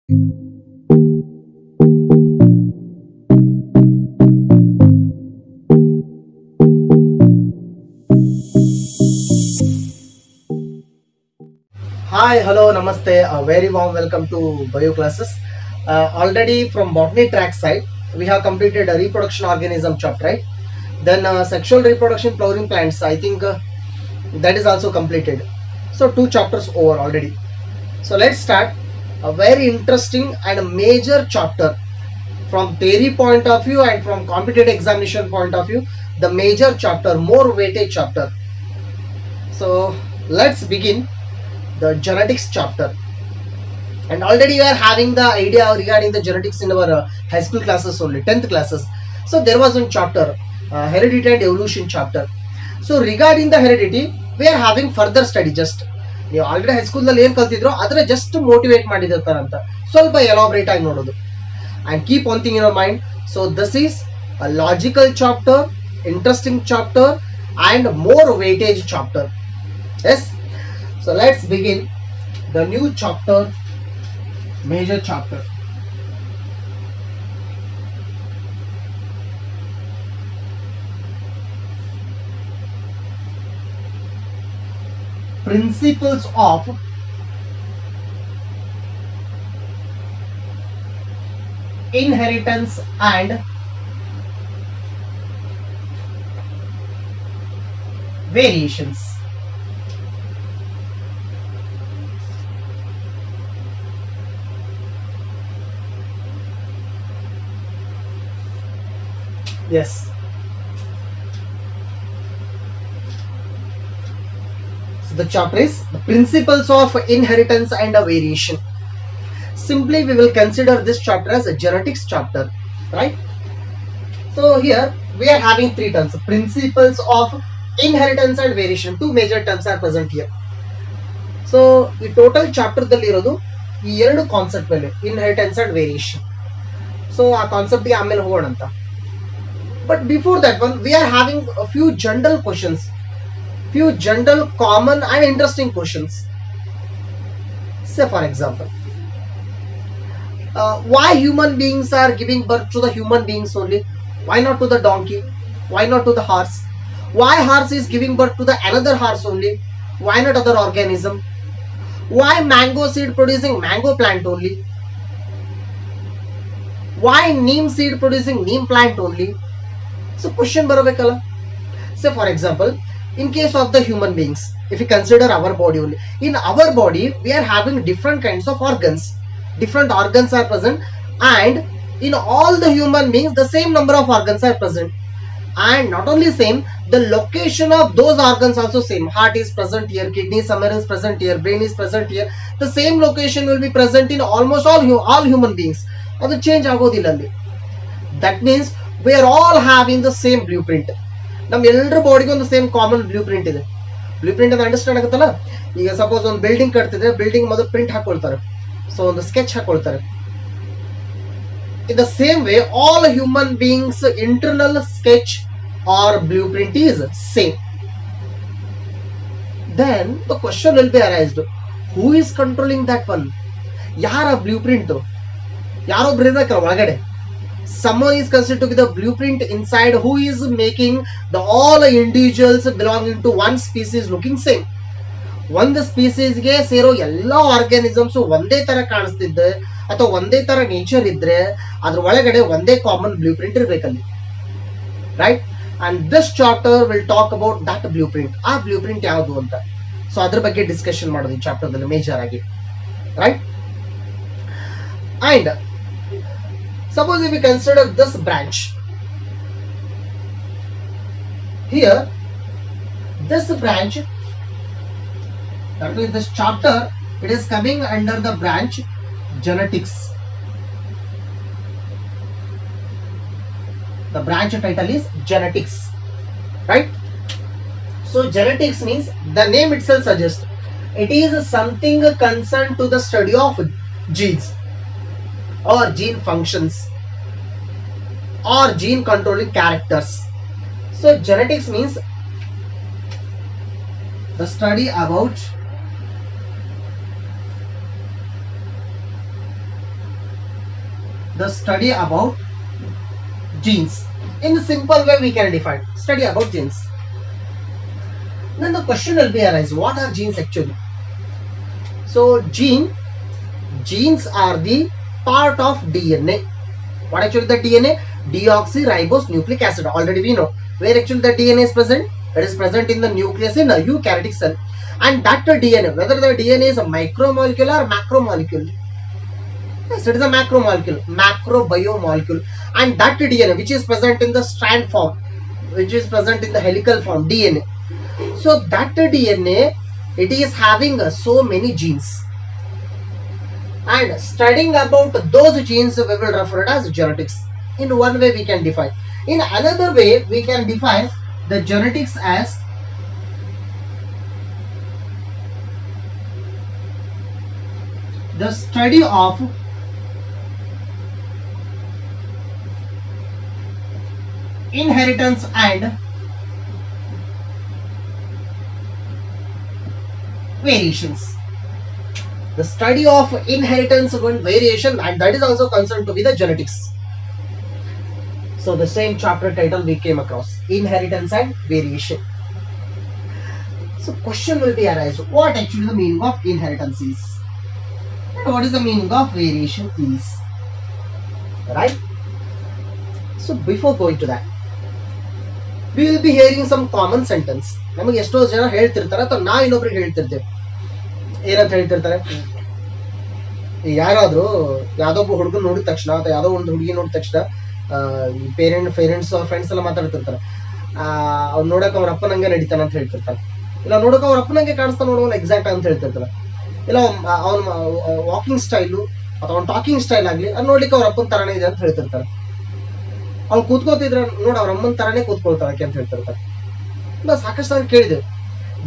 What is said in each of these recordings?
Hi, hello, namaste. A very warm welcome to bio classes. Already from botany track side, we have completed a reproduction organism chapter, right? Then sexual reproduction flowering plants. I think that is also completed. So two chapters over already. So let's start a very interesting and a major chapter from theory point of view and from competitive examination point of view. The major chapter, more weighted chapter. So let's begin the genetics chapter. And already you are having the idea regarding the genetics in our high school classes only, 10th classes. So there was one chapter, heredity and evolution chapter. So regarding the heredity, we are having further study. Just ನೀವು already ಹೈಸ್ಕೂಲ್ನಲ್ಲಿ ಏನು ಕಲ್ತಿದ್ರು ಅದರ just motivate ಮಾಡಿದಿರ್ತಾರೆ ಅಂತ ಸ್ವಲ್ಪ elaborate ಆಗಿ ನೋಡೋದು. And keep one thing in your mind. So this is a logical chapter, interesting chapter, and more weightage chapter. Yes. So let's begin the new chapter, major chapter. Principles of inheritance and variations. Yes. So the chapter is the principles of inheritance and a variation. Simply we will consider this chapter as a genetics chapter, right? So here we are having three terms: principles of inheritance and variation. Two major terms are present here. So the total chapter dalli irodu ee ಎರಡು concept ಮೇಲೆ, inheritance and variation. So ಆ concept ಗೆ ಆಮೇಲೆ ಹೋಗೋಣ ಅಂತ. But before that one, we are having a few general questions, few general common and interesting questions. Say for example, why human beings are giving birth to the human beings only? Why not to the donkey? Why not to the horse? Why horse is giving birth to the another horse only? Why not other organism? Why mango seed producing mango plant only? Why neem seed producing neem plant only? So question barabekala. Say for example, in case of the human beings, if we consider our body only, in our body we are having different kinds of organs. Different organs are present, and in all the human beings the same number of organs are present. And not only same, the location of those organs also same. Heart is present here, kidney somewhere is present here, brain is present here. The same location will be present in almost all human beings. Adu change agodilla alli. That means we are all having the same blueprint. ನಮ್ಮ ಎಲ್ಲರ ಬಾಡಿಗೆ ಒಂದು same common blue print ಇದೆ. Blue print ಅಂತ understand ಆಗುತ್ತಲ್ಲ. ಈಗ suppose ಒಂದು building ಕಟ್ತಿದ್ರೆ building ಮೊದಲು ಪ್ರಿಂಟ್ ಹಾಕೊಳ್ತಾರೆ, ಸೊ ಒಂದು sketch ಹಾಕೊಳ್ತಾರೆ. In the same way, all human beings internal sketch or blueprint is same. Then the question will be arised, who is controlling that one? ಯಾರ blueprint? ಯಾರೊಬ್ರು ಇರಬೇಕಲ್ಲ ಒಳಗಡೆ. Someone is considered to be the blueprint inside, who is making the all individuals belonging to one species looking same. ಒಂದು species ಗೆ ಸೇರೋ ಎಲ್ಲಾ organisms ಒಂದೇ ತರ ಕಾಣಿಸ್ತಿದ್ದೆ ಅಥವಾ ಒಂದೇ ತರ ನೇಚರ್ ಇದ್ರೆ ಅದ್ರ ಒಳಗಡೆ ಒಂದೇ ಕಾಮನ್ ಬ್ಲೂ ಪ್ರಿಂಟ್ ಇರ್ಬೇಕಲ್ಲಿ, right? And this chapter will talk about that blueprint. ಆ ಬ್ಲೂ ಪ್ರಿಂಟ್ ಯಾವುದು ಅಂತ, ಸೊ ಅದ್ರ ಬಗ್ಗೆ ಡಿಸ್ಕಷನ್ ಮಾಡೋದು ಈ ಚಾಪ್ಟರ್ ದಲ್ಲಿ ಮೇಜರ್ ಆಗಿ, right? And suppose if we consider this branch here, this branch, that means this chapter, it is coming under the branch genetics. The branch title is genetics, right? So genetics means, the name itself suggests, it is something concerned to the study of genes or gene functions or gene controlling characters. So genetics means the study about the study about genes. In a simple way we can define study about genes. Then the question will be arise, what are genes actually? So genes are the part of DNA. What actually the DNA? Deoxyribose nucleic acid. Already we know where actually the DNA is present. It is present in the nucleus in a eukaryotic cell. And that DNA, whether the DNA is a micromolecule or macromolecule. Yes, it is a macromolecule, macrobiomolecule. And that DNA which is present in the strand form, which is present in the helical form, DNA. So that DNA, it is having so many genes. And studying about those genes we will refer it as genetics. In one way we can define. In another way we can define the genetics as the study of inheritance and variations. The study of inheritance and variation, and that is also concerned to be the genetics. So the same chapter title we came across, inheritance and variation. So question will be arise, what actually the meaning of inheritance is and what is the meaning of variation is, right? So before going to that, we will be hearing some common sentence. ನಮಗೆ ಎಷ್ಟೋ ಜನ ಹೇಳ್ತಿರ್ತಾರೆ ಅಥವಾ ನಾ ಇನ್ನೊಬ್ರಿಗೆ ಹೇಳ್ತಿರ್ತೇವೆ. ಏನಂತ ಹೇಳ್ತಿರ್ತಾರೆ, ಯಾರಾದ್ರೂ ಯಾವ್ದೊಬ್ಬ ಹುಡುಗನ್ ನೋಡಿದ ತಕ್ಷಣ ಅಥವಾ ಯಾವ್ದೋ ಒಂದು ಹುಡುಗಿ ನೋಡಿದ ತಕ್ಷಣ ಪೇರೆಂಟ್ಸ್ ಅವ್ರ ಫ್ರೆಂಡ್ಸ್ ಎಲ್ಲ ಮಾತಾಡ್ತಿರ್ತಾರೆ, ಅವ್ನು ನೋಡಕ್ ಅವ್ರ ಅಪ್ಪನಂಗೆ ನಡೀತಾನ ಅಂತ ಹೇಳ್ತಿರ್ತಾರೆ, ಇಲ್ಲ ನೋಡಕ್ ಅವ್ರ ಅಪ್ಪನಂಗೆ ಕಾಣಿಸ್ತಾ ನೋಡೋನು ಎಕ್ಸಾಕ್ಟ್ ಅಂತ ಹೇಳ್ತಿರ್ತಾರೆ, ಇಲ್ಲ ಅವ್ನ ವಾಕಿಂಗ್ ಸ್ಟೈಲು ಅಥವಾ ಅವ್ನ ಟಾಕಿಂಗ್ ಸ್ಟೈಲ್ ಆಗ್ಲಿ ಅದು ನೋಡ್ಲಿಕ್ಕೆ ಅವ್ರ ಅಪ್ಪನ ತರಾನೇ ಇದೆ ಅಂತ ಹೇಳ್ತಿರ್ತಾರೆ. ಅವ್ನು ಕೂತ್ಕೋತಿದ್ರೆ ನೋಡ ಅವ್ರ ಅಮ್ಮನ ತರಾನೇ ಕೂತ್ಕೊಳ್ತಾರಕ್ಕೆ ಅಂತ ಹೇಳ್ತಿರ್ತಾರೆ. ನಾವು ಸಾಕಷ್ಟು ಕೇಳಿದೆ.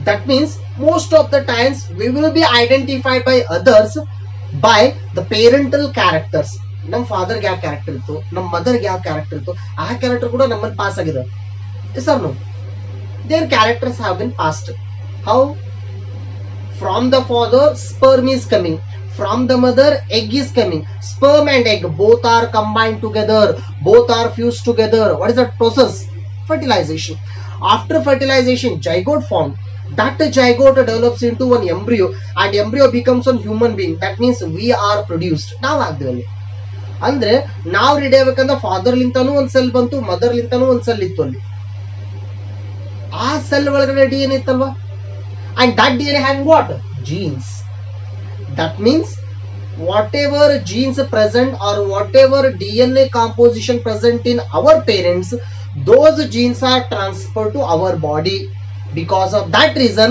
That means most of the times we will be identified by others by the parental characters. ನಮ್ಮ ಫಾದರ್ಗೆ ಯಾವ ಕ್ಯಾರೆಕ್ಟರ್ ಇತ್ತು, ನಮ್ಮ ಮದರ್ಗೆ ಯಾವ ಕ್ಯಾರೆಕ್ಟರ್ ಇತ್ತು, ಆ ಕ್ಯಾರೆಕ್ಟರ್ ಕೂಡ ನಮ್ಮಲ್ಲಿ ಪಾಸ್ ಆಗಿದೆ. Sir no, their characters have been passed. How? From the father sperm is coming, from the mother egg is coming, sperm and egg both are combined together, both are fused together. What is that process? Fertilization. After fertilization, zygote formed. That zygote develops into an embryo and embryo becomes a human being. That means we are produced. ನಾವು ಆಗ್ದೇವಲ್ಲಿ ಅಂದ್ರೆ ನಾವು ready ಆಗ್ಬೇಕಂದ್ರೆ father ಲಿಂತಾನು ಒಂದ್ cell ಬಂತು, mother ಲಿಂತಾನು ಒಂದ್ cell ಇತ್ತು. ಅಲ್ಲಿ ಆ ಸೆಲ್ ಒಳಗಡೆ DNA ಇತ್ತಲ್ವಾ, and that DNA having what? Genes. That means whatever genes present or whatever DNA composition present in our parents, those genes are transferred to our body. Because of that reason,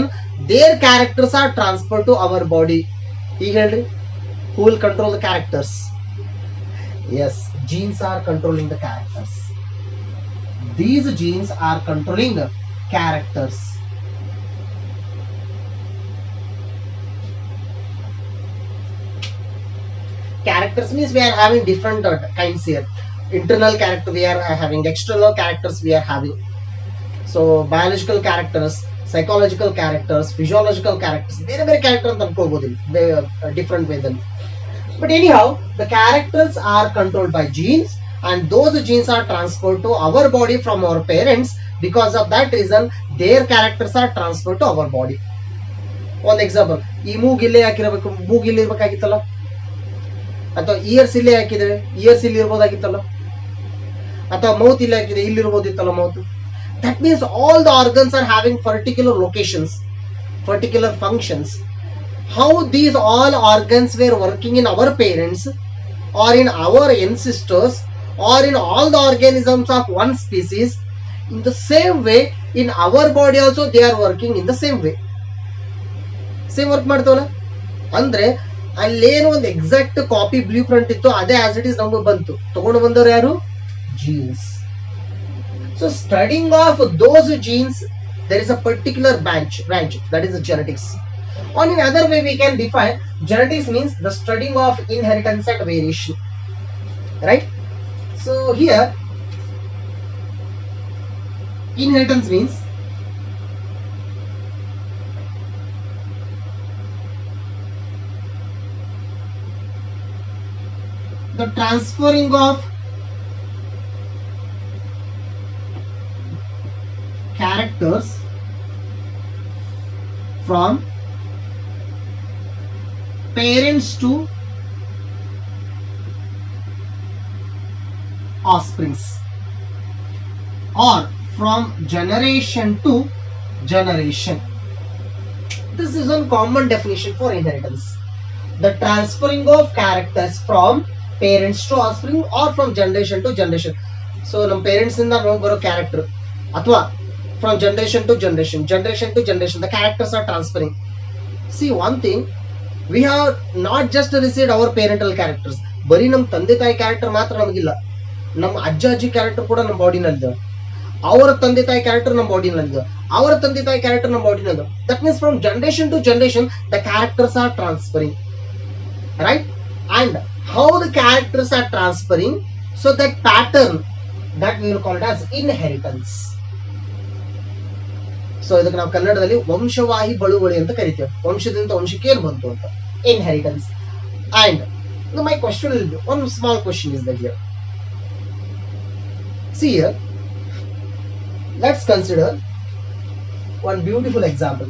their characters are transferred to our body. Who will control the characters? Yes, genes are controlling the characters. These genes are controlling the characters. Characters means we are having different kinds here. Internal character we are having, external characters we are having. So biological characters, psychological characters, physiological characters, very character ಅಂತ ಅನ್ಕೋಬಹುದು different way then. But anyhow, the characters are controlled by genes and those genes are transferred to our body from our parents. Because of that reason, their characters are transferred to our body. One example, ಈ ಮೂಗಿಲ್ಲೇ ಹಾಕಿರಬೇಕು, ಮೂಗಿಲ್ಲಿ ಇರ್ಬೇಕಾಗಿತ್ತಲ್ಲ, ಅಥವಾ years ಇಲ್ಲೇ ಹಾಕಿದ್ರೆ years ಇಲ್ಲಿ ಇರ್ಬೋದಾಗಿತ್ತಲ್ಲ, ಅಥವಾ mouth ಇಲ್ಲಿ ಹಾಕಿದೆ ಇಲ್ಲಿ ಇರ್ಬೋದಿತ್ತಲ್ಲ mouth. That means all the organs are having particular locations, particular functions. How these all organs were working in our parents or in our ancestors or in all the organisms of one species, in the same way in our body also they are working in the same way. Same work ಮಾಡ್ತವಲ್ಲ ಅಂದ್ರೆ ಅಲ್ಲೇನೋ ಒಂದು exact copy blue print ಇತ್ತು, ಅದೇ as it is ನಮಗೆ ಬಂತು. ತಗೊಂಡು ಬಂದವರು ಯಾರು? Genes. So studying of those genes, there is a particular branch that is the genetics. On another way we can define genetics means the studying of inheritance and variation, right? So here inheritance means the transferring of characters from parents to offsprings or from generation to generation. This is one common definition for inheritance. The transferring of characters from parents to offspring or from generation to generation. So ನಮ್ಮ parents ಇಂದ ನಮಗೆ ಬರೋ character ಅಥವಾ from generation to generation, the characters are transferring. See one thing, we have not just received our parental characters. ಬರೀ ನಮ್ಮ ತಂದೆ ತಾಯಿ character ಮಾತ್ರ ನಮಗಿಲ್ಲ, ನಮ್ಮ ಅಜ್ಜ ಅಜ್ಜಿ ಕ್ಯಾರೆಕ್ಟರ್ ಕೂಡ ನಮ್ಮ ಬಾಡಿನಲ್ಲಿದೆ. ಅವರ ತಂದೆ ತಾಯಿ ಕ್ಯಾರೆಕ್ಟರ್ ನಮ್ಮ ಬಾಡಿನಲ್ಲಿದೆ, ಅವರ ತಂದೆ ತಾಯಿ ಕ್ಯಾರೆಕ್ಟರ್ ನಮ್ಮ ಬಾಡಿನಲ್ಲಿದೆ. That means from generation to generation the characters are transferring, right? And how the characters are transferring, so that pattern that we will call it as inheritance. So ಇದಕ್ಕೆ ನಾವು ಕನ್ನಡದಲ್ಲಿ ವಂಶವಾಹಿ ಬಳುವಳಿ ಅಂತ ಕರಿತೇವೆ. ವಂಶದಿಂದ ವಂಶಕ್ಕೆ ಏನು ಬಂತು ಅಂತ, inheritance. And my question will be, one small question is that here. See here, let's consider one beautiful example.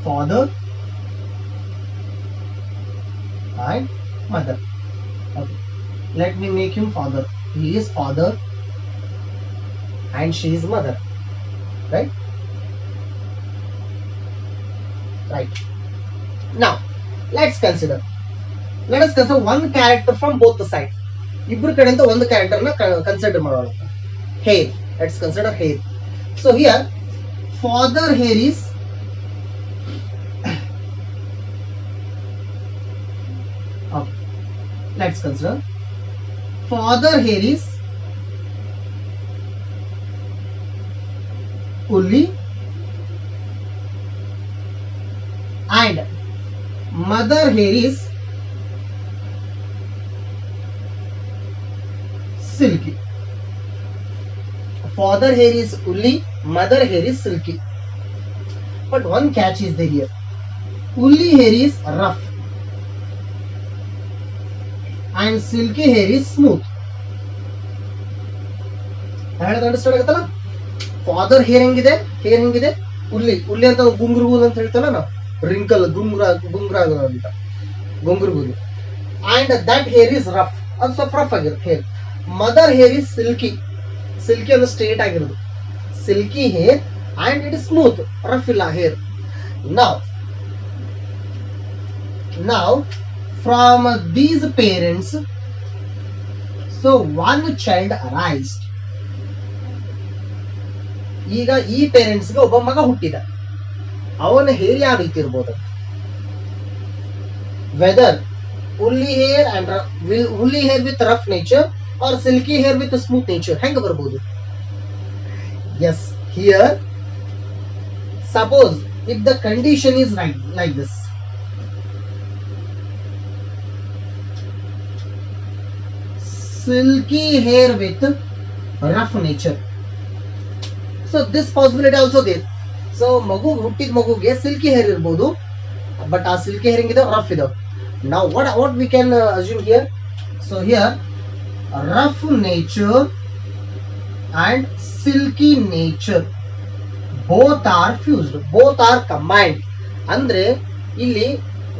Father and mother. Okay, let me make him father. He is father and she is mother, right? Right. Now let us consider one character from both the sides. ಇಬ್ಬರು ಕಡೆಯಿಂದ ಒಂದು character ನ consider ಮಾಡೋಣ. Hair. Let's consider hair. So here father hair is okay. Let's consider father hair is woolly and mother hair is silky. Father hair is woolly, mother hair is silky. But one catch is there here. Woolly hair is rough and silky hair is smooth. Understand ಆಗುತ್ತಲ್ಲ? Father hair ಹೆಂಗಿದೆ, ಉಲ್ಲಿ ಅಂತ ಗುಂಗುರುಗೂದು ಅಂತ ಹೇಳ್ತಲ್ಲ ನಾವು, wrinkle ಗುಂಗುರ ಅಂತ ಗುಂಗುರುಗೂದು. And that hair is rough, ಅದು ಸ್ವಲ್ಪ ರಫ್ ಆಗಿರುತ್ತೆ hair. Mother hair is silky ಅಂದ್ರೆ ಸ್ಟ್ರೇಟ್ ಆಗಿರೋದು, silky hair and it is smooth, rough ಇಲ್ಲ hair. Now from these parents, so one child arised. ಈಗ ಈ ಪೇರೆಂಟ್ಸ್ ಗೆ ಒಬ್ಬ ಮಗ ಹುಟ್ಟಿದ. ಅವನ ಹೇರ್ ಯಾವ ರೀತಿ ಇರಬಹುದು? Whether woolly hair and woolly hair with rough nature or silky hair with smooth nature, ಹೆಂಗ ಬರಬಹುದು? Yes, here suppose if the condition is right like this, silky hair with rough nature, so this possibility also there. So ಮಗು ಹುಟ್ಟಿದ ಮಗುಗೆ silky hair ಇರಬಹುದು, but ಆ silky hair ಹೆಂಗಿದೆ, rough ಇದೆ. Now what we can assume here, so here rough nature and silky nature both are fused, both are combined. ಅಂದ್ರೆ ಇಲ್ಲಿ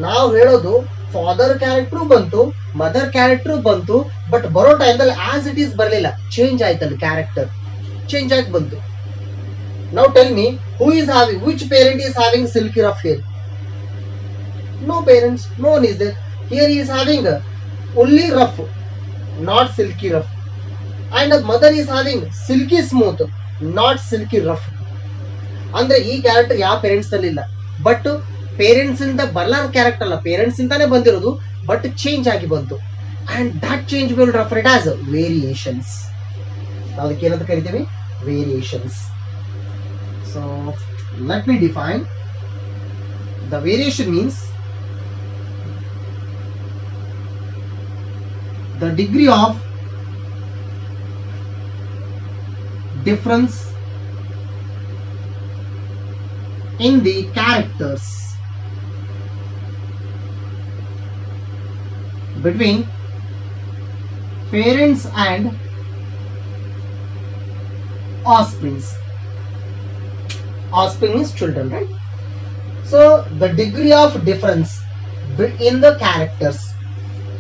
ನಾವು ಹೇಳೋದು ಫಾದರ್ ಕ್ಯಾರೆಕ್ಟರ್ ಬಂತು, ಮದರ್ ಕ್ಯಾರೆಕ್ಟರ್ ಬಂತು, ಬಟ್ ಬರೋ ಟೈಮ್ದಲ್ಲಿ ಆಸ್ ಇಟ್ ಈಸ್ ಬರಲಿಲ್ಲ, ಚೇಂಜ್ ಆಯ್ತಲ್ಲ, ಕ್ಯಾರೆಕ್ಟರ್ ಚೇಂಜ್ ಆಗಿ ಬಂತು. Now tell me, which parent is having silky rough hair? No parents, no one is there. Here he is having only rough, not silky rough, and the mother is having silky smooth, not silky rough. ಅಂದ್ರೆ ಈ character ಯಾವ parents ಅಲ್ಲಿ ಇಲ್ಲ, but parents ಇಂದ ಬರಲಾರ character ಅಲ್ಲ, parents ಇಂದಾನೆ ಬಂದಿರೋದು, but change ಆಗಿ ಬಂತು. And that change will refer it as variations. ನಾವು ಅದಕ್ಕೆ ಏನಂತ ಕರಿತೀವಿ? Variations. So let me define. The variation means the degree of difference in the characters between parents and offsprings. Offspring is children, right? So the degree of difference in the characters,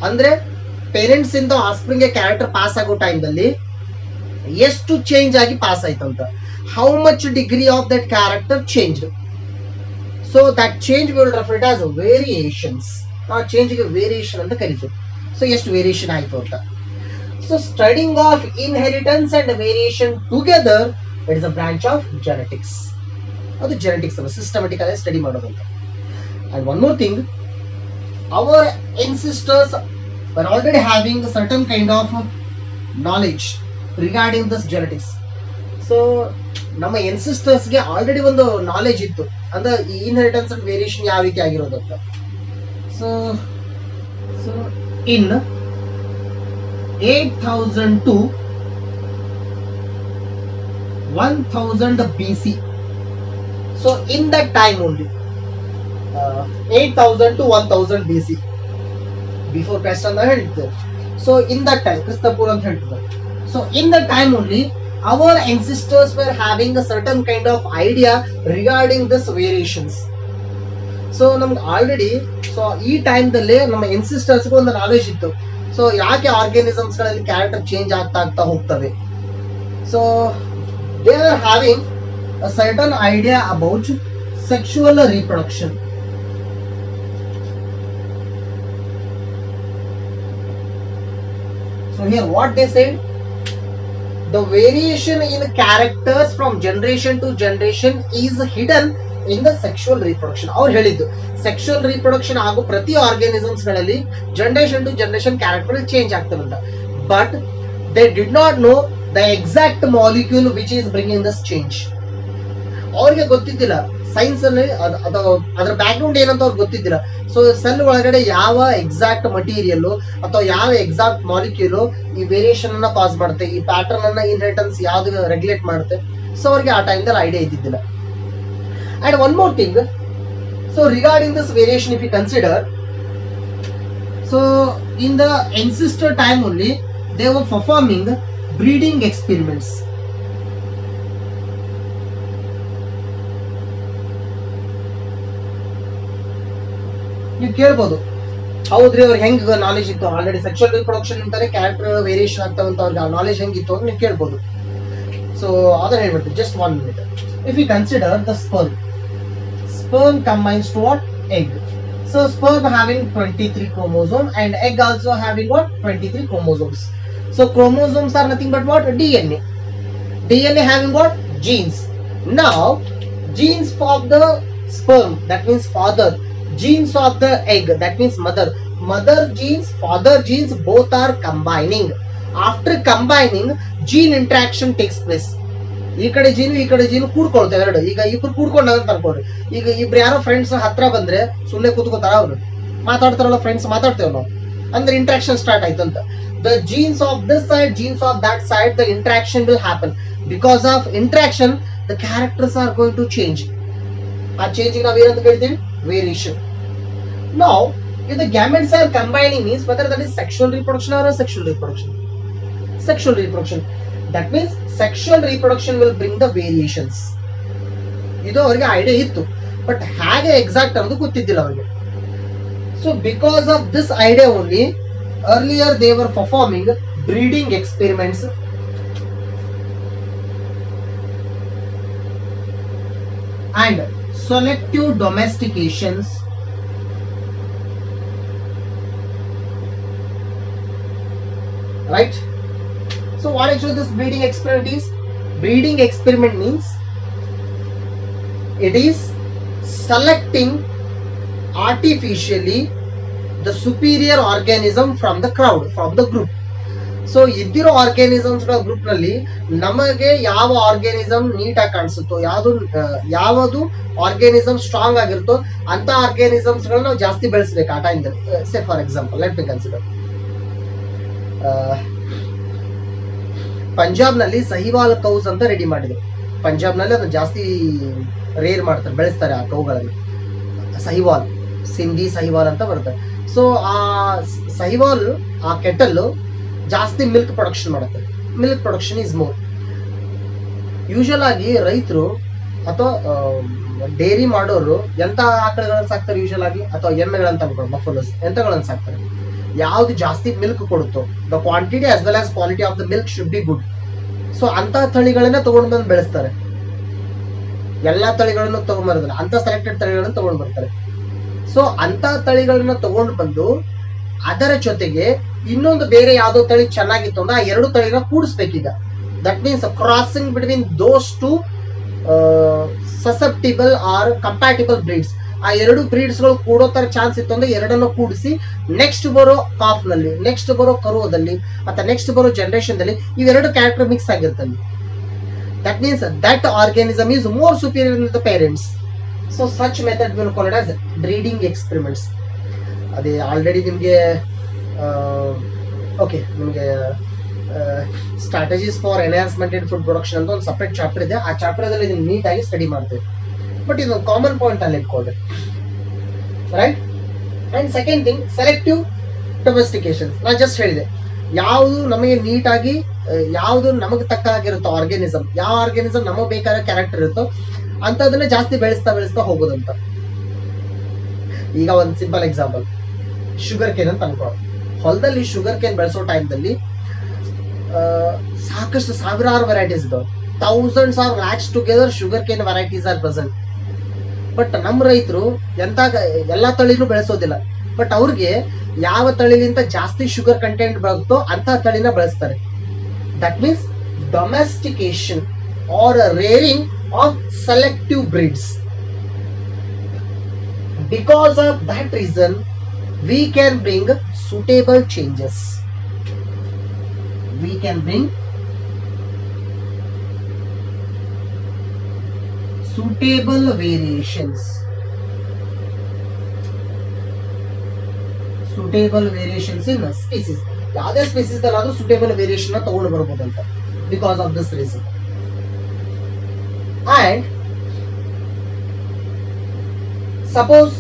ಅಂದ್ರೆ parents ಇಂದ ಆಸ್ಪ್ರಿಂಗ್ ಗೆ character pass ಆಗೋ time ದಲ್ಲಿ ಎಷ್ಟು change ಆಗಿ pass ಆಯ್ತಂತ, how much degree of that character change. So that change will refer as variations. ಆ change ಗೆ ವೇರಿಯೇಷನ್ ಅಂತ ಕರೀತೀವಿ. ಸೊ ಎಷ್ಟು ವೇರಿಯೇಷನ್ ಆಯ್ತು ಅಂತ. So studying of inheritance and variation together it is a branch of genetics. ಅದು genetics ಅಲ್ಲ, systematic ಆಗಿ ಸ್ಟಡಿ ಮಾಡೋದಂತ. And one more thing, our ancestors were already having a certain kind of knowledge regarding this genetics. So ನಮ್ಮ ancestors ಗೆ already ಒಂದು knowledge ಇತ್ತು ಅಂದ್ರೆ ಈ ಇನ್ಹೆರಿಟೆನ್ಸ್ ಅಂಡ್ ವೇರಿಯೇಷನ್ ಯಾವ ರೀತಿ ಆಗಿರೋದು ಅಂತ. So in 8000 to 1000 BC, so in that time only 8000 to 1000 BC, before Christ ಅಂತ ಹೇಳ್ತಾರೆ. So in that time, ಕ್ರಿಸ್ತಪೂರ್ವ ಅಂತ ಹೇಳ್ತಾರೆ. So in that time only our ancestors were having a certain kind of idea regarding this variations. So ನಮ್ಗೆ already ಈ time ದಲ್ಲಿ ನಮ್ಮ ancestors ಗೆ ಒಂದು ನಾಲೆಜ್ ಇತ್ತು. ಸೊ ಯಾಕೆ ಆರ್ಗಾನಿಸಮ್ಸ್ ಗಳಲ್ಲಿ ಕ್ಯಾರೆಕ್ಟರ್ ಚೇಂಜ್ ಆಗ್ತಾ ಹೋಗ್ತವೆ. So they are having a certain idea about sexual reproduction. So here what they said, the variation in characters from generation to generation is hidden in the sexual reproduction. ಅವ್ರು ಹೇಳಿದ್ದು sexual reproduction ಆಗೋ ಪ್ರತಿ organisms ಗಳಲ್ಲಿ generation to generation character change ಆಗ್ತವೆ ಅಂತ. But they did not know the exact molecule which is bringing this change. ಅವ್ರಿಗೆ ಗೊತ್ತಿದ್ದಿಲ್ಲ, science ಅಲ್ಲಿ ಅದ್ರ ಬ್ಯಾಕ್ ಗ್ರೌಂಡ್ ಏನಂತ ಅವ್ರಿಗೆ ಗೊತ್ತಿದ್ದಿಲ್ಲ. ಸೊ ಸೆಲ್ ಒಳಗಡೆ ಯಾವ ಎಕ್ಸಾಕ್ಟ್ ಮಟೀರಿಯಲ್ ಅಥವಾ ಯಾವ ಎಕ್ಸಾಕ್ಟ್ ಮಾಲಿಕ್ಯೂಲ್ ಈ ವೇರಿಯೇಷನ್ ಅನ್ನ ಕಾಸ್ ಮಾಡುತ್ತೆ, ಈ ಪ್ಯಾಟರ್ನ್ ಅನ್ನ ಇನ್ಹೆರಿಟೆನ್ಸ್ ಯಾವ್ದು ರೆಗ್ಯುಲೇಟ್ ಮಾಡುತ್ತೆ, ಸೊ ಅವ್ರಿಗೆ ಆ ಟೈಮ್ದಲ್ಲಿ ಐಡಿಯಾ ಇದ್ದಿದ್ದಿಲ್ಲ. And one more thing, so regarding this variation if you consider, so in the ancestor time only they were performing breeding experiments. ನೀವು ಕೇಳ್ಬೋದು, ಹೌದ್ರಿ ಅವ್ರಿಗೆ ಹೆಂಗ್ ನಾಲೆಜ್ ಇತ್ತು, ಆಲ್ರೆಡಿ ಸೆಕ್ಷುವಲ್ ರಿಪ್ರೊಡಕ್ಷನ್ ಅಂತಾನೆ ಕ್ಯಾರೆಕ್ಟರ್ ವೇರಿಯೇಷನ್ ಆಗ್ತಾವಂತ ಅವ್ರಿಗೆ ಆ ನಾಲೆಜ್ ಹೆಂಗಿತ್ತು ಅಂತ ನೀವು ಕೇಳ್ಬೋದು. ಸೊ ಅದನ್ನ ಹೇಳ್ಬಿಟ್ಟು just 1 minute. If we consider the sperm combines to what? Egg. So sperm having 23 chromosomes and egg also having what? 23 chromosomes. So chromosomes are nothing but what? DNA. DNA having what? Genes. Now genes of the sperm, that means father, genes of the egg, that means mother genes, father genes, both are combining. After combining, gene interaction takes place. ಈ ಕಡೆ ಜೀನು ಕೂಡ್ಕೊಳ್ತೇವೆ ಎರಡು. ಈಗ ಇಬ್ರು ಕೂಡ್ಕೊಂಡಾಗ ಅನ್ಕೊಳ್ರಿ, ಈಗ ಇಬ್ರು ಯಾರೋ friends ಹತ್ರ ಬಂದ್ರೆ ಸುಮ್ಮನೆ ಕೂತ್ಕೋತಾರ, ಅವ್ರು ಮಾತಾಡ್ತಾರಲ್ಲ, ಫ್ರೆಂಡ್ಸ್ ಮಾತಾಡ್ತೇವೆ ನಾವು, ಅಂದ್ರೆ ಇಂಟ್ರಾಕ್ಷನ್ ಸ್ಟಾರ್ಟ್ ಆಯ್ತು ಅಂತ. The genes of this side, genes of that side, the interaction will happen. Because of interaction, the characters are going to change. ಆ ಚೇಂಜಿಂಗ್ ನಾವು ಏನಂತ ಕರಿತೀವಿ? Variation. Now, if the gametes are combining, means whether that is sexual reproduction or asexual reproduction. Sexual reproduction. That means sexual reproduction will bring the variations. ಇದು ಅವರಿಗೆ idea ಇತ್ತು, but ಹೇಗೆ exact ಅನ್ನೋದು ಗೊತ್ತಿದ್ದಿಲ್ಲ ಅವರಿಗೆ. So because of this idea only, earlier they were performing breeding experiments and selective domestications. Right? So what actually this breeding experiment is? Breeding experiment means it is selecting artificially the superior organism from the crowd, from the group. So ಇದ್ದಿರೋ organisms group ನಲ್ಲಿ ನಮಗೆ ಯಾವ organism ನೀಟಾಗಿ ಕಾಣಿಸುತ್ತೋ, ಯಾವುದು organism strong ಆಗಿರುತ್ತೋ ಅಂತ organisms ಗಳನ್ನ ನಾವು ಜಾಸ್ತಿ ಬೆಳೆಸಬೇಕು ಆ ಟೈಮ್ದಲ್ಲಿ. Say for example let me consider, Punjab ನಲ್ಲಿ ಸಹಿವಾಲ್ ಕೌಸ್ ಅಂತ ರೆಡಿ ಮಾಡಿದ್ರು. ಪಂಜಾಬ್ ನಲ್ಲಿ ಅದು ಜಾಸ್ತಿ ರೇರ್ ಮಾಡ್ತಾರೆ, ಬೆಳೆಸ್ತಾರೆ ಆ ಕೌಗಳಲ್ಲಿ. ಸಹಿವಾಲ್, ಸಿಂಧಿ ಸಹಿವಾಲ್ ಅಂತ ಬರುತ್ತೆ. ಸೊ ಆ ಸಹಿವಾಲ್, ಆ ಕೆಟಲ್ ಜಾಸ್ತಿ ಮಿಲ್ಕ್ ಪ್ರೊಡಕ್ಷನ್ ಮಾಡುತ್ತೆ. Milk production is more. Usual ಆಗಿ ರೈತರು ಅಥವಾ ಡೈರಿ ಮಾಡೋರು ಎಂತ ಆಕಳಗಳನ್ನ ಸಾಕ್ತಾರೆ ಯೂಶುವಲ್ ಆಗಿ, ಅಥವಾ ಎಮ್ಮೆಗಳಂತ ಅನ್ಕೊಳ್ಳಿ, ಬಫಲೋಸ್ ಎಂತಗಳನ್ನ ಸಾಕ್ತಾರೆ. ಯಾವ್ದು ಜಾಸ್ತಿ ಮಿಲ್ಕ್ ಕೊಡುತ್ತೋ, the quantity as well as quality of the milk should be good. So ಅಂತ ತಳಿಗಳನ್ನ ತಗೊಂಡು ಬಂದು ಬೆಳೆಸ್ತಾರೆ. ಎಲ್ಲಾ ತಳಿಗಳನ್ನು ತಗೊಂಡ್ಬರೋದಿಲ್ಲ, ಅಂತ ಸೆಲೆಕ್ಟೆಡ್ ತಳಿಗಳನ್ನ ತಗೊಂಡು ಬರ್ತಾರೆ. ಸೊ ಅಂತ ತಳಿಗಳನ್ನ ತಗೊಂಡು ಬಂದು ಅದರ ಜೊತೆಗೆ ಇನ್ನೊಂದು ಬೇರೆ ಯಾವ್ದೋ ತಳಿ ಚೆನ್ನಾಗಿತ್ತು ಅಂದ್ರೆ ಆ ಎರಡು ತಳಿನ ಕೂಡಿಸ್ಬೇಕೀಗ. That means crossing between those two susceptible or compatible breeds. ಆ ಎರಡು ಬ್ರೀಡ್ಸ್ ಗಳು ಕೂಡೋ ತರ ಚಾನ್ಸ್ ಇತ್ತು ಅಂದ್ರೆ ಎರಡನ್ನು ಕೂಡಿಸಿ ನೆಕ್ಸ್ಟ್ ಬರೋ ಕಾಫ್ ನಲ್ಲಿ, ನೆಕ್ಸ್ಟ್ ಬರೋ ಕರುವದಲ್ಲಿ ಅಥವಾ ನೆಕ್ಸ್ಟ್ ಬರೋ ಜನರೇಷನ್ ದಲ್ಲಿ ಇವೆರಡು ಕ್ಯಾರೆಕ್ಟರ್ ಮಿಕ್ಸ್ ಆಗಿರ್ತಲ್ಲಿ. That means that organism is more superior in the parents. So such method will called as breeding experiments. ಅದೇ ಆಲ್ರೆಡಿ ನಿಮಗೆ ಓಕೆ, ನಿಮಗೆ strategies for enhancement in food production ಅಂತ ಒಂದು ಸಪ್ರೇಟ್ ಚಾಪ್ಟರ್ ಇದೆ. ಆ ಚಾಪ್ಟರ್ ಅಲ್ಲಿ ನೀವು ನೀಟಾಗಿ ಸ್ಟಡಿ ಮಾಡ್ತೇವೆ. ಬಟ್ ಇದು ಕಾಮನ್ ಪಾಯಿಂಟ್ ಅಲ್ಲಿ ಇಟ್ಕೊಳ್ಳಿ, right? And second thing, selective domestication. ನಾನು ಜಸ್ಟ್ ಹೇಳಿದೆ, ಯಾವುದು ನಮಗೆ ನೀಟಾಗಿ, ಯಾವುದು ನಮಗೆ ತಕ್ಕ ಆಗಿರುತ್ತೋ ಆರ್ಗ್ಯಾನಿಸಮ್, ಯಾವ ಆರ್ಗ್ಯಾನಿಸಮ್ ನಮಗೆ ಬೇಕಾದ ಕ್ಯಾರೆಕ್ಟರ್ ಇರುತ್ತೋ ಅಂತದನ್ನ ಜಾಸ್ತಿ ಬೆಳೆಸ್ತಾ ಬೆಳೆಸ್ತಾ ಹೋಗೋದಂತ. ಈಗ ಒಂದು ಸಿಂಪಲ್ ಎಕ್ಸಾಂಪಲ್, ಶುಗರ್ ಕೇನ್ ಅಂತ ಅನ್ಕೊಳ್ಳೋ. ಹೊಲದಲ್ಲಿ ಶುಗರ್ ಕೇನ್ ಬೆಳೆಸೋ ಟೈಮ್ದಲ್ಲಿ ಸಾಕಷ್ಟು ಸಾವಿರಾರು ವೆರೈಟೀಸ್ ಇದಾವೆ. Thousands or lakhs together sugar cane varieties are present. But ನಮ್ಮ ರೈತರು ಎಂತ ಎಲ್ಲಾ ತಳಿನೂ ಬೆಳೆಸೋದಿಲ್ಲ. ಬಟ್ ಅವ್ರಿಗೆ ಯಾವ ತಳಿಲಿಂದ ಜಾಸ್ತಿ ಶುಗರ್ ಕಂಟೆಂಟ್ ಬರುತ್ತೋ ಅಂತ ತಳಿನ ಬೆಳೆಸ್ತಾರೆ. That means domestication or rearing of selective breeds. Because of that reason, we can bring suitable changes. We can bring suitable variations. Suitable variations in species. ಯಾವುದೇ ಸ್ಪೀಸೀಸ್ ಅಲ್ಲಾದ್ರೂ suitable variation ನ ತಗೊಂಡು ಬರಬಹುದಂತ. Because of this reason. And suppose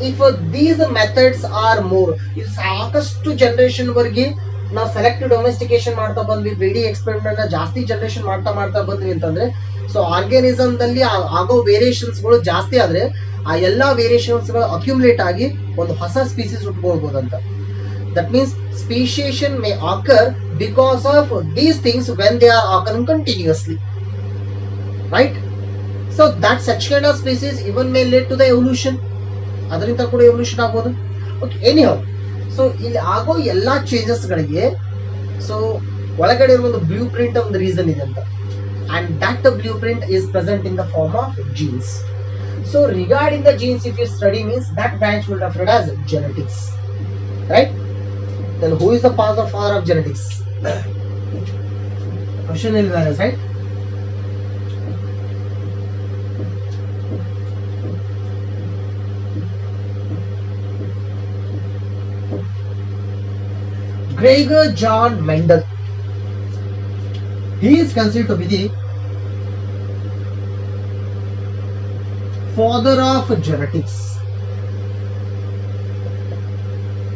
if these methods are more, ಇದು ಸಾಕಷ್ಟು generation ವರೆಗೆ ನಾವು selective domestication ಮಾಡ್ತಾ ಬಂದ್ವಿ, breeding experiment ನ ಜಾಸ್ತಿ ಜನರೇಷನ್ ಮಾಡ್ತಾ ಬಂದ್ವಿ ಅಂತಂದ್ರೆ, ಸೊ ಆರ್ಗ್ಯಾನಿಸಮ್ ದಲ್ಲಿ ಆಗೋ ವೇರಿಯೇಷನ್ಸ್ ಗಳು ಜಾಸ್ತಿ ಆದ್ರೆ ಆ ಎಲ್ಲಾ ವೇರಿಯೇಷನ್ಸ್ ಗಳು ಅಕ್ಯುಮುಲೇಟ್ ಆಗಿ ಒಂದು ಹೊಸ ಸ್ಪೀಸೀಸ್ ಉಟ್ಕೊಳ್ಬಹುದಂತ. That means speciation may occur because of these things when they are occurring continuously, right? So that such kind of species even may lead to the evolution. ಅದರಿಂದ ಕೂಡ ಎವಲ್ಯೂಷನ್ ಆಗ್ಬೋದು. Okay, anyhow, so ಇಲ್ಲಿ ಆಗೋ ಎಲ್ಲಾ changes ಗಳಿಗೆ so ಒಳಗಡೆ ಇರುವ ಒಂದು ಬ್ಲೂ ಪ್ರಿಂಟ್ ಒಂದು ರೀಸನ್ ಇದೆ ಅಂತ. And that blueprint is present in the form of genes. So regarding the genes, if you study means that branch will referred as genetics, right? Then who is the father of genetics? Question will vary, right? Gregor John Mendel. He is considered to be the father of genetics,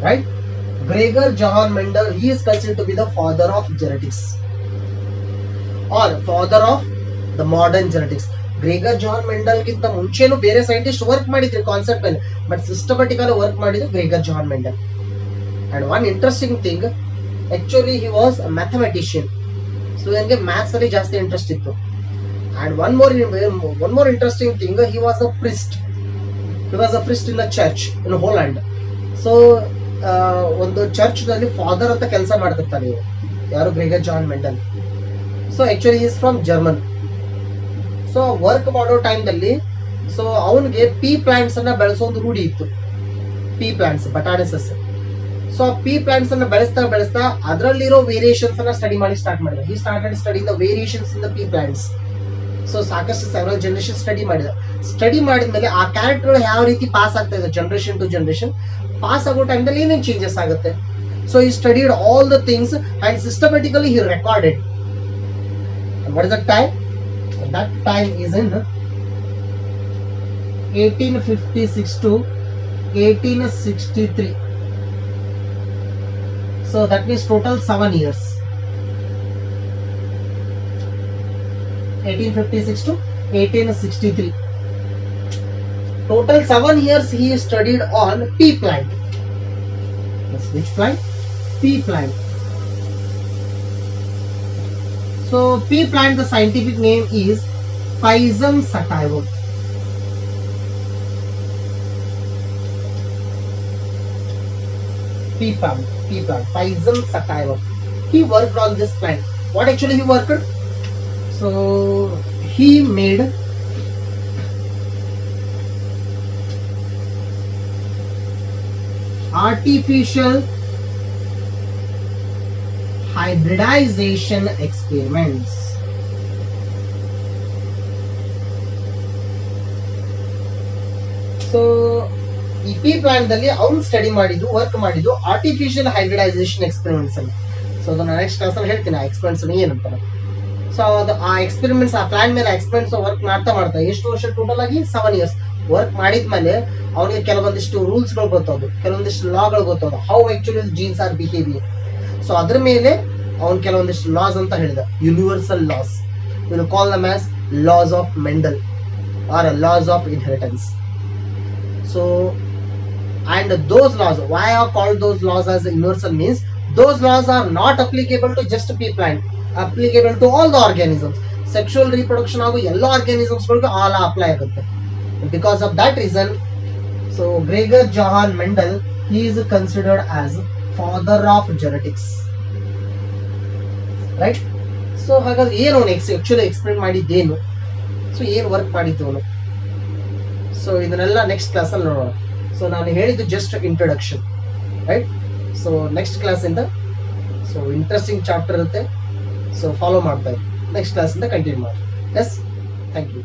right? Gregor John Mendel, he is considered to be the father of genetics or father of the modern genetics. Gregor John Mendel ಗಿಂತ ಮುಂಚೆನೂ ಬೇರೆ scientist work ಮಾಡಿದ್ರು concept ಮೇಲೆ, but systematically work ಮಾಡಿದ್ರು Gregor John Mendel. And one interesting thing, actually he was a mathematician. So he maths ಅಲ್ಲಿ ಜಾಸ್ತಿ interest ಇತ್ತು. And one more interesting thing, he was a priest. He was a priest in a church in Holland. So ಒಂದು church ನಲ್ಲಿ father ಅಂತ ಕೆಲಸ ಮಾಡ್ತಿರ್ತಾರೆ ಯಾರು, Gregor Johann Mendel. So actually he is from German. So work ಮಾಡೋ time ನಲ್ಲಿ so ಅವನಿಗೆ pea plants ಅನ್ನ ಬೆಳೆಸೋ ಒಂದು ರೂಢಿ ಇತ್ತು. ಪೀ ಪ್ಲಾಂಟ್ಸ್, ಬಟಾಣಿ ಸಸ್ಯ. ಸೊ ಪೀ ಪ್ಲಾಂಟ್ಸ್ ಅನ್ನ ಬೆಳೆಸ್ತಾ ಅದರಲ್ಲಿರೋ ವೇರಿಯೇಷನ್ಸ್ ಅನ್ನ ಸ್ಟಡಿ ಮಾಡಿ ಸ್ಟಾರ್ಟ್ ಮಾಡಿದ. He started studying the variations in the pea plants. So ಸಾಕಷ್ಟು ಸೆವೆರಲ್ ಜನರೇಷನ್ ಸ್ಟಡಿ ಮಾಡಿದ್ಮೇಲೆ ಆ ಕ್ಯಾರೆಕ್ಟರ್ ಯಾವ ರೀತಿ ಪಾಸ್ ಆಗ್ತಾ ಇದೆ ಜನರೇಷನ್ ಟು ಜನರೇಷನ್, ಪಾಸ್ ಆಗೋ ಟೈಮ್ದಲ್ಲಿ ಏನೇನು ಚೇಂಜಸ್ ಆಗುತ್ತೆ. ಸೊ ಈ studied all the things and systematically he recorded. What is the time? That time is in 1856 to 1863. So that means total 7 years. 1856 to 1863. Total 7 years he studied on pea plant. Yes, which plant? Pea plant. So pea plant, the scientific name is Pisum sativum. Pea plant, Pisum sativum. He worked on this plant. What actually he worked? So he made artificial hybridization experiments. So ಈ P plant ದಲ್ಲಿ ಅವ್ನು study ಮಾಡಿದ್ದು, work ಮಾಡಿದ್ದು artificial hybridisation experiments ಅಲ್ಲಿ. So ಅದನ್ನ next class ಅಲ್ಲಿ ಹೇಳ್ತೀನಿ ಆ ಎಕ್ಸ್ಪೆರಿಮೆಂಟ್ಸ್ ಏನಂತ. ಸೊ ಅದು ಆ ಎಕ್ಸ್ಪೆರಿಮೆಂಟ್ಸ್, ಆ ಪ್ಲಾಂಟ್ ಮೇಲೆ ಎಕ್ಸ್ಪೆರಿಮೆಂಟ್ಸ್ ವರ್ಕ್ ಮಾಡ್ತಾ ಎಷ್ಟು ವರ್ಷ ಟೋಟಲ್ ಆಗಿ 7 ಇಯರ್ಸ್ ವರ್ಕ್ ಮಾಡಿದ್ಮೇಲೆ ಅವನಿಗೆ ಕೆಲವೊಂದಿಷ್ಟು ರೂಲ್ಸ್ ಗಳು ಗೊತ್ತದು, ಕೆಲವೊಂದಿಷ್ಟು ಲಾಗಳು ಗೊತ್ತದು, how actually genes are behaviour. So ಅದ್ರ ಮೇಲೆ ಅವನು ಕೆಲವೊಂದಿಷ್ಟು ಲಾಸ್ ಅಂತ ಹೇಳಿದ, universal laws. Will call them as laws of Mendel or laws of inheritance. So and those laws, why are called those laws as universal, means those laws are not applicable to just pea plant, applicable to all the organisms. Sexual reproduction ಆಗೋ ಎಲ್ಲ organisms ಗಳಿಗೂ ಆ ಲಾ apply ಆಗುತ್ತೆ. Because of that reason, so Gregor Johann Mendel, he is considered as father of genetics, right? So ಹಾಗಾದ್ರೆ ಏನು ಅವನು actually explain ಮಾಡಿದ್ದೇನು, so ಏನು work ಮಾಡಿದ್ದು ಅವನು, ಸೊ ಇದನ್ನೆಲ್ಲ ನೆಕ್ಸ್ಟ್ ಕ್ಲಾಸ್ ಅಲ್ಲಿ ನೋಡೋಣ. ಸೊ ನಾನು ಹೇಳಿದ್ದು just introduction, right? So next class ಇಂದ ಸೊ ಇಂಟ್ರೆಸ್ಟಿಂಗ್ ಚಾಪ್ಟರ್ ಇರುತ್ತೆ, ಸೊ ಫಾಲೋ ಮಾಡ್ತಾ ಇರಿ. ನೆಕ್ಸ್ಟ್ ಕ್ಲಾಸ್ ಇಂದ ಕಂಟಿನ್ಯೂ ಮಾಡಿ. Yes, thank you.